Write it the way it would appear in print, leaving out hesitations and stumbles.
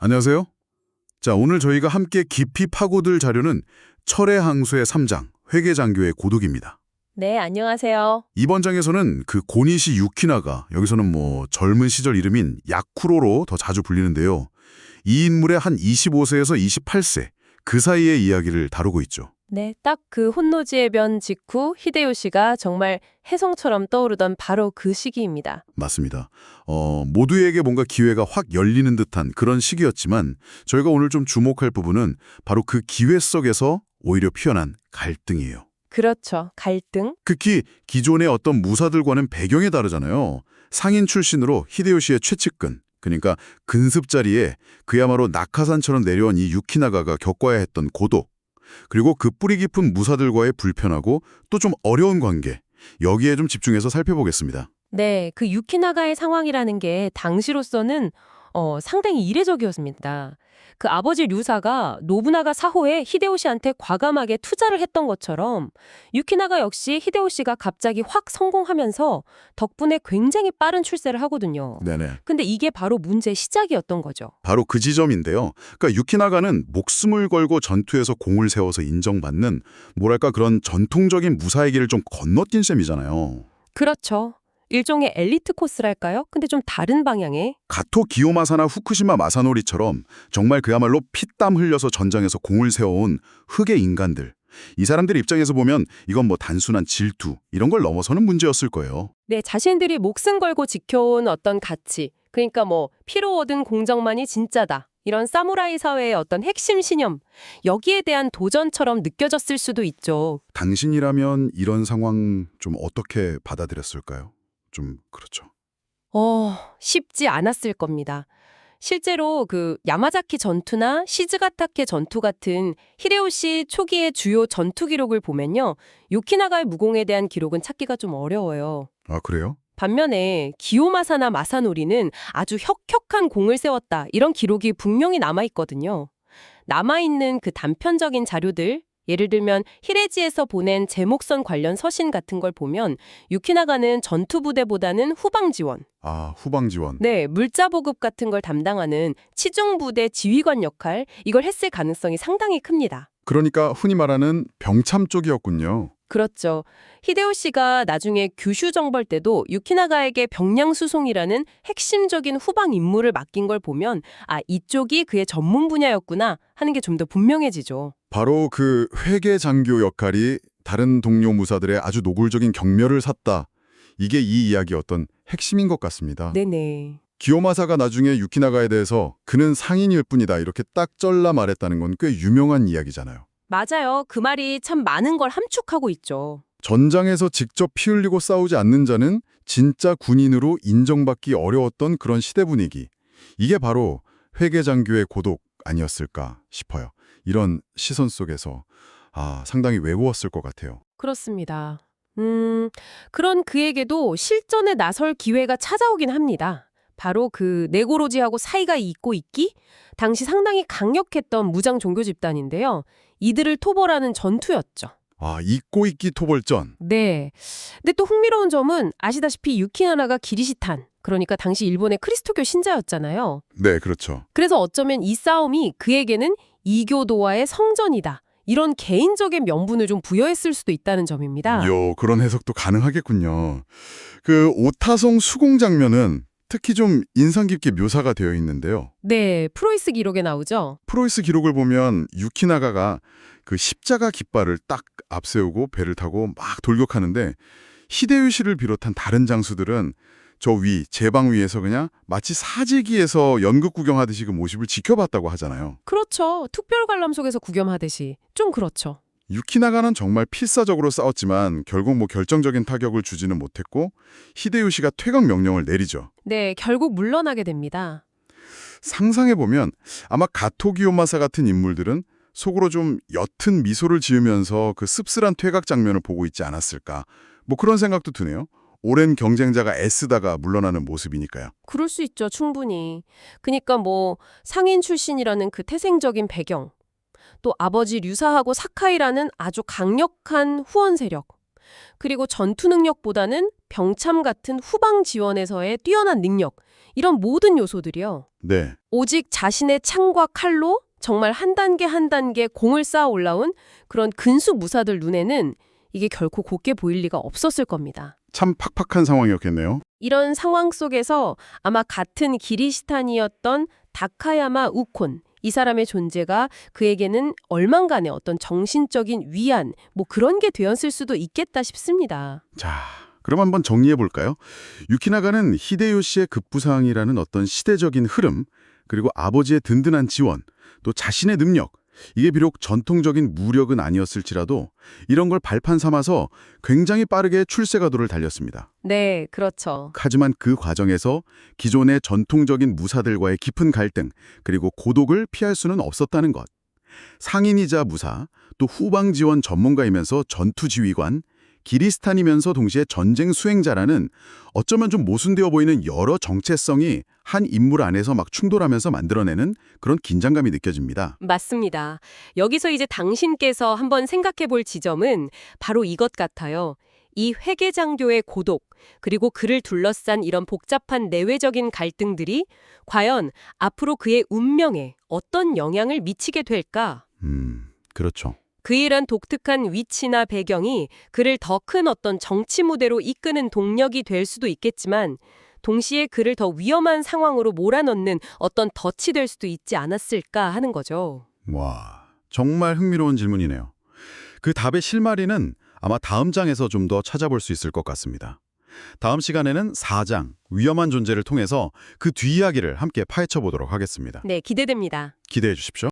안녕하세요. 자, 오늘 저희가 함께 깊이 파고들 자료는 철의 항소의 3장, 회계장교의 고독입니다. 네, 안녕하세요. 이번 장에서는 그 고니시 유키나가, 여기서는 젊은 시절 이름인 야쿠로로 더 자주 불리는데요. 이 인물의 한 25세에서 28세, 그 사이의 이야기를 다루고 있죠. 네, 딱 그 혼노지의 변 직후 히데요시가 정말 혜성처럼 떠오르던 바로 그 시기입니다. 맞습니다. 모두에게 뭔가 기회가 확 열리는 듯한 그런 시기였지만 저희가 오늘 좀 주목할 부분은 바로 그 기회 속에서 오히려 피어난 갈등이에요. 그렇죠. 갈등. 특히 기존의 어떤 무사들과는 배경이 다르잖아요. 상인 출신으로 히데요시의 최측근, 그러니까 근습 자리에 그야말로 낙하산처럼 내려온 이 유키나가가 겪어야 했던 고독, 그리고 그 뿌리 깊은 무사들과의 불편하고 또 좀 어려운 관계, 여기에 좀 집중해서 살펴보겠습니다. 네, 그 유키나가의 상황이라는 게 당시로서는 상당히 이례적이었습니다. 그 아버지 류사가 노부나가 사호에 히데요시한테 과감하게 투자를 했던 것처럼 유키나가 역시 히데요시가 갑자기 확 성공하면서 덕분에 굉장히 빠른 출세를 하거든요. 네네. 근데 이게 바로 문제의 시작이었던 거죠. 바로 그 지점인데요. 그러니까 유키나가는 목숨을 걸고 전투에서 공을 세워서 인정받는 뭐랄까 그런 전통적인 무사의 길을 좀 건너뛴 셈이잖아요. 그렇죠. 일종의 엘리트 코스랄까요? 근데 좀 다른 방향에. 가토 기요마사나 후쿠시마 마사노리처럼 정말 그야말로 피땀 흘려서 전장에서 공을 세워온 흑의 인간들. 이 사람들 입장에서 보면 이건 단순한 질투, 이런 걸 넘어서는 문제였을 거예요. 네, 자신들이 목숨 걸고 지켜온 어떤 가치. 그러니까 피로 얻은 공정만이 진짜다. 이런 사무라이 사회의 어떤 핵심 신념. 여기에 대한 도전처럼 느껴졌을 수도 있죠. 당신이라면 이런 상황 좀 어떻게 받아들였을까요? 좀 그렇죠. 쉽지 않았을 겁니다. 실제로 그 야마자키 전투나 시즈가타케 전투 같은 히데요시 초기의 주요 전투 기록을 보면요. 유키나가의 무공에 대한 기록은 찾기가 좀 어려워요. 아, 그래요? 반면에 기요마사나 마사노리는 아주 혁혁한 공을 세웠다. 이런 기록이 분명히 남아있거든요. 남아있는 그 단편적인 자료들, 예를 들면 히레지에서 보낸 제목선 관련 서신 같은 걸 보면 유키나가는 전투부대보다는 후방지원, 아, 후방지원. 네, 물자보급 같은 걸 담당하는 치중부대 지휘관 역할, 이걸 했을 가능성이 상당히 큽니다. 그러니까 흔히 말하는 병참 쪽이었군요. 그렇죠. 히데요시가 나중에 규슈 정벌 때도 유키나가에게 병량 수송이라는 핵심적인 후방 임무를 맡긴 걸 보면 이쪽이 그의 전문 분야였구나 하는 게 좀 더 분명해지죠. 바로 그 회계장교 역할이 다른 동료 무사들의 아주 노골적인 경멸을 샀다. 이게 이 이야기의 어떤 핵심인 것 같습니다. 네네. 기요마사가 나중에 유키나가에 대해서 그는 상인일 뿐이다 이렇게 딱 잘라 말했다는 건 꽤 유명한 이야기잖아요. 맞아요. 그 말이 참 많은 걸 함축하고 있죠. 전장에서 직접 피 흘리고 싸우지 않는 자는 진짜 군인으로 인정받기 어려웠던 그런 시대 분위기. 이게 바로 회계장교의 고독 아니었을까 싶어요. 이런 시선 속에서 상당히 외로웠을 것 같아요. 그렇습니다. 그런 그에게도 실전에 나설 기회가 찾아오긴 합니다. 바로 그 네고로지하고 사이가 잇고 있기? 당시 상당히 강력했던 무장 종교 집단인데요. 이들을 토벌하는 전투였죠. 잊고 있기 토벌전. 네. 근데 또 흥미로운 점은 아시다시피 유키나나가 기리시탄, 그러니까 당시 일본의 크리스토교 신자였잖아요. 네, 그렇죠. 그래서 어쩌면 이 싸움이 그에게는 이교도와의 성전이다. 이런 개인적인 명분을 좀 부여했을 수도 있다는 점입니다. 그런 해석도 가능하겠군요. 그 오타성 수공 장면은 특히 좀 인상 깊게 묘사가 되어 있는데요. 네, 프로이스 기록에 나오죠. 프로이스 기록을 보면 유키나가가 그 십자가 깃발을 딱 앞세우고 배를 타고 막 돌격하는데 히데요시를 비롯한 다른 장수들은 저 제방 위에서 그냥 마치 사재기에서 연극 구경하듯이 그 모습을 지켜봤다고 하잖아요. 그렇죠. 특별 관람 속에서 구경하듯이. 좀 그렇죠. 유키나가는 정말 필사적으로 싸웠지만 결국 결정적인 타격을 주지는 못했고 히데요시가 퇴각 명령을 내리죠. 네, 결국 물러나게 됩니다. 상상해보면 아마 가토 기요마사 같은 인물들은 속으로 좀 옅은 미소를 지으면서 그 씁쓸한 퇴각 장면을 보고 있지 않았을까. 그런 생각도 드네요. 오랜 경쟁자가 애쓰다가 물러나는 모습이니까요. 그럴 수 있죠, 충분히. 그러니까 상인 출신이라는 그 태생적인 배경, 또 아버지 류사하고 사카이라는 아주 강력한 후원 세력, 그리고 전투 능력보다는 병참 같은 후방 지원에서의 뛰어난 능력, 이런 모든 요소들이요. 네. 오직 자신의 창과 칼로 정말 한 단계 한 단계 공을 쌓아 올라온 그런 근수 무사들 눈에는 이게 결코 곱게 보일 리가 없었을 겁니다. 참 팍팍한 상황이었겠네요. 이런 상황 속에서 아마 같은 기리시탄이었던 다카야마 우콘, 이 사람의 존재가 그에게는 얼만간의 어떤 정신적인 위안, 뭐 그런 게 되었을 수도 있겠다 싶습니다. 자, 그럼 한번 정리해 볼까요? 유키나가는 히데요시의 급부상이라는 어떤 시대적인 흐름, 그리고 아버지의 든든한 지원, 또 자신의 능력, 이게 비록 전통적인 무력은 아니었을지라도 이런 걸 발판 삼아서 굉장히 빠르게 출세가도를 달렸습니다. 네, 그렇죠. 하지만 그 과정에서 기존의 전통적인 무사들과의 깊은 갈등, 그리고 고독을 피할 수는 없었다는 것. 상인이자 무사, 또 후방 지원 전문가이면서 전투 지휘관, 기리스탄이면서 동시에 전쟁 수행자라는 어쩌면 좀 모순되어 보이는 여러 정체성이 한 인물 안에서 막 충돌하면서 만들어내는 그런 긴장감이 느껴집니다. 맞습니다. 여기서 이제 당신께서 한번 생각해 볼 지점은 바로 이것 같아요. 이 회계장교의 고독, 그리고 그를 둘러싼 이런 복잡한 내외적인 갈등들이 과연 앞으로 그의 운명에 어떤 영향을 미치게 될까? 그렇죠. 그에 이런 독특한 위치나 배경이 그를 더 큰 어떤 정치 무대로 이끄는 동력이 될 수도 있겠지만 동시에 그를 더 위험한 상황으로 몰아넣는 어떤 덫이 될 수도 있지 않았을까 하는 거죠. 와, 정말 흥미로운 질문이네요. 그 답의 실마리는 아마 다음 장에서 좀 더 찾아볼 수 있을 것 같습니다. 다음 시간에는 4장, 위험한 존재를 통해서 그 뒷이야기를 함께 파헤쳐 보도록 하겠습니다. 네, 기대됩니다. 기대해 주십시오.